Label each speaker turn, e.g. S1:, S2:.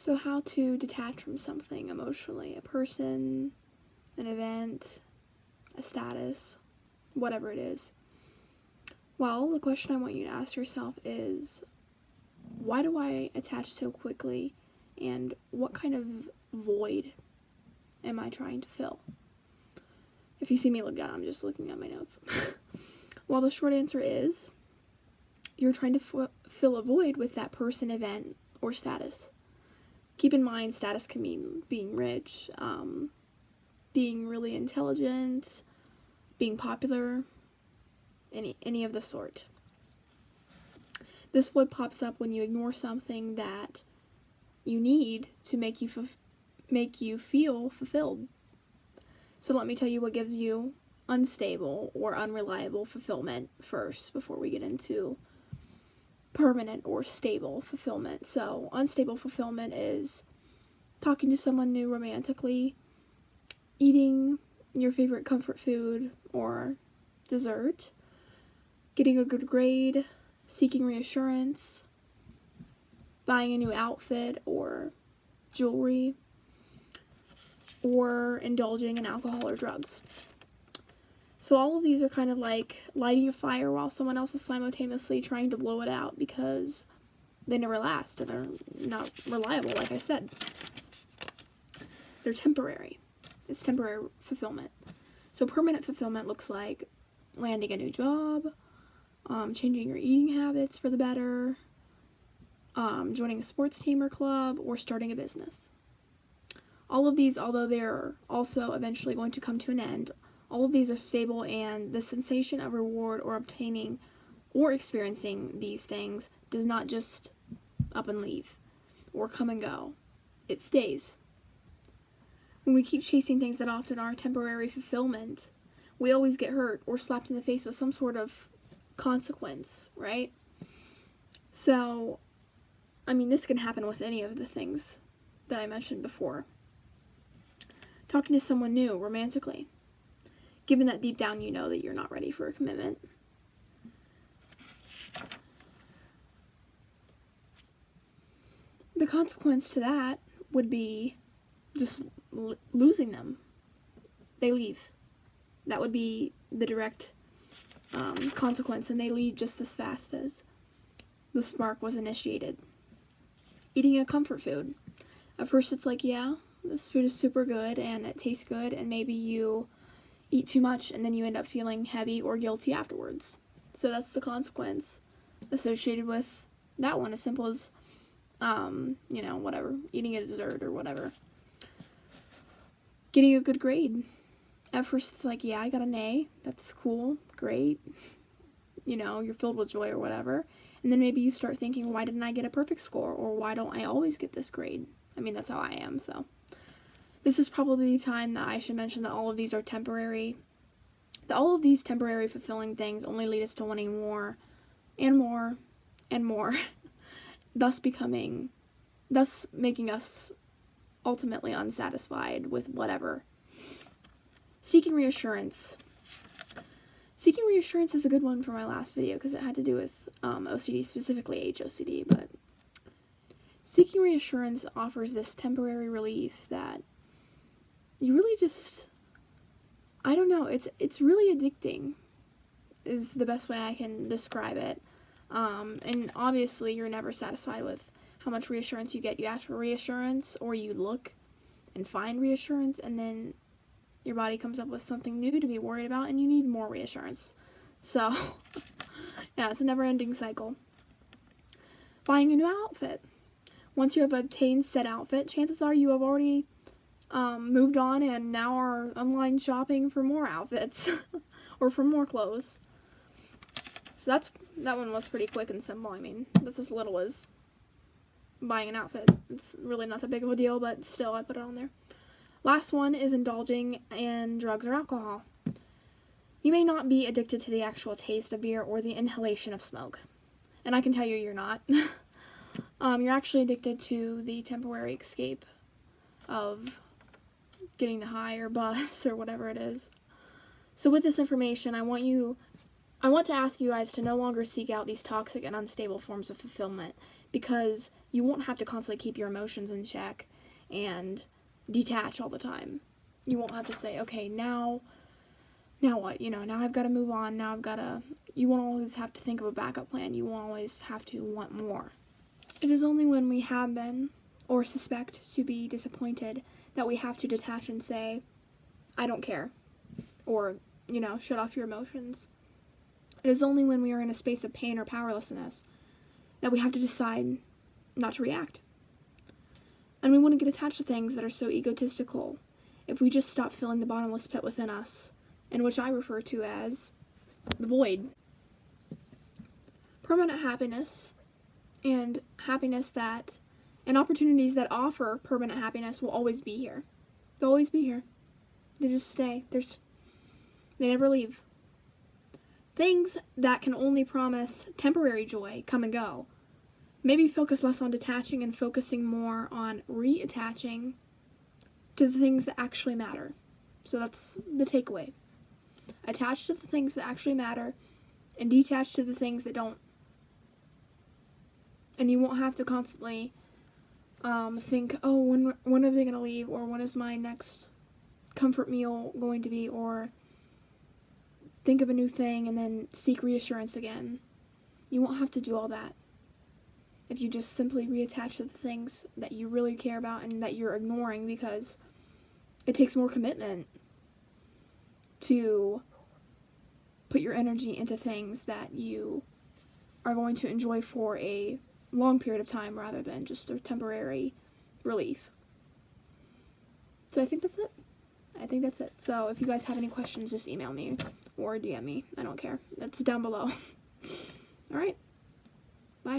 S1: So how to detach from something emotionally, a person, an event, a status, whatever it is. Well, the question I want you to ask yourself is, why do I attach so quickly, and what kind of void am I trying to fill? If you see me look down, I'm just looking at my notes. Well, the short answer is, you're trying to fill a void with that person, event, or status. Keep in mind, status can mean being rich, being really intelligent, being popular, any of the sort. This void pops up when you ignore something that you need to make you feel fulfilled. So let me tell you what gives you unstable or unreliable fulfillment first, before we get into permanent or stable fulfillment. So unstable fulfillment is talking to someone new romantically, eating your favorite comfort food or dessert, getting a good grade, seeking reassurance, buying a new outfit or jewelry, or indulging in alcohol or drugs. So all of these are kind of like lighting a fire while someone else is simultaneously trying to blow it out, because they never last and they're not reliable, like I said. They're temporary. It's temporary fulfillment. So permanent fulfillment looks like landing a new job, changing your eating habits for the better, joining a sports team or club, or starting a business. All of these, although they're also eventually going to come to an end, all of these are stable, and the sensation of reward or obtaining or experiencing these things does not just up and leave or come and go. It stays. When we keep chasing things that often are temporary fulfillment, we always get hurt or slapped in the face with some sort of consequence, right? So, this can happen with any of the things that I mentioned before. Talking to someone new romantically, given that deep down you know that you're not ready for a commitment. The consequence to that would be just losing them. They leave. That would be the direct consequence, and they leave just as fast as the spark was initiated. Eating a comfort food. At first it's like, yeah, this food is super good and it tastes good, and maybe you eat too much and then you end up feeling heavy or guilty afterwards. So that's the consequence associated with that one, as simple as, whatever, eating a dessert or whatever. Getting a good grade. At first it's like, yeah, I got an A, that's cool, great, you're filled with joy or whatever, and then maybe you start thinking, why didn't I get a perfect score, or why don't I always get this grade? That's how I am, so. This is probably the time that I should mention that all of these are temporary. That all of these temporary fulfilling things only lead us to wanting more and more and more, thus making us ultimately unsatisfied with whatever. Seeking reassurance. Seeking reassurance is a good one for my last video, because it had to do with OCD, specifically HOCD, but seeking reassurance offers this temporary relief that you really just, I don't know, it's really addicting, is the best way I can describe it. And obviously you're never satisfied with how much reassurance you get. You ask for reassurance, or you look and find reassurance, and then your body comes up with something new to be worried about, and you need more reassurance. So, yeah, it's a never-ending cycle. Buying a new outfit. Once you have obtained said outfit, chances are you have already moved on and now are online shopping for more outfits or for more clothes. So that one was pretty quick and simple. That's as little as buying an outfit. It's really not that big of a deal, but still, I put it on there. Last one is indulging in drugs or alcohol. You may not be addicted to the actual taste of beer or the inhalation of smoke, and I can tell you you're not. You're actually addicted to the temporary escape of getting the high or buzz or whatever it is. So with this information, I want to ask you guys to no longer seek out these toxic and unstable forms of fulfillment. because you won't have to constantly keep your emotions in check and detach all the time. You won't have to say, okay, now what? Now I've got to move on. You won't always have to think of a backup plan. You won't always have to want more. It is only when we have been, or suspect to be disappointed, that we have to detach and say, I don't care. Or, shut off your emotions. It is only when we are in a space of pain or powerlessness that we have to decide not to react. And we want to get attached to things that are so egotistical if we just stop filling the bottomless pit within us, in which I refer to as the void. Permanent happiness and opportunities that offer permanent happiness will always be here. They'll always be here. They just stay. They never leave. Things that can only promise temporary joy come and go. Maybe focus less on detaching and focusing more on reattaching to the things that actually matter. So that's the takeaway. Attach to the things that actually matter and detach to the things that don't. And you won't have to constantly think, oh, when are they going to leave? Or when is my next comfort meal going to be? Or think of a new thing and then seek reassurance again. You won't have to do all that if you just simply reattach to the things that you really care about and that you're ignoring, because it takes more commitment to put your energy into things that you are going to enjoy for a long period of time rather than just a temporary relief. So I think that's it. So if you guys have any questions, just email me or DM me. I don't care. It's down below. All right. Bye.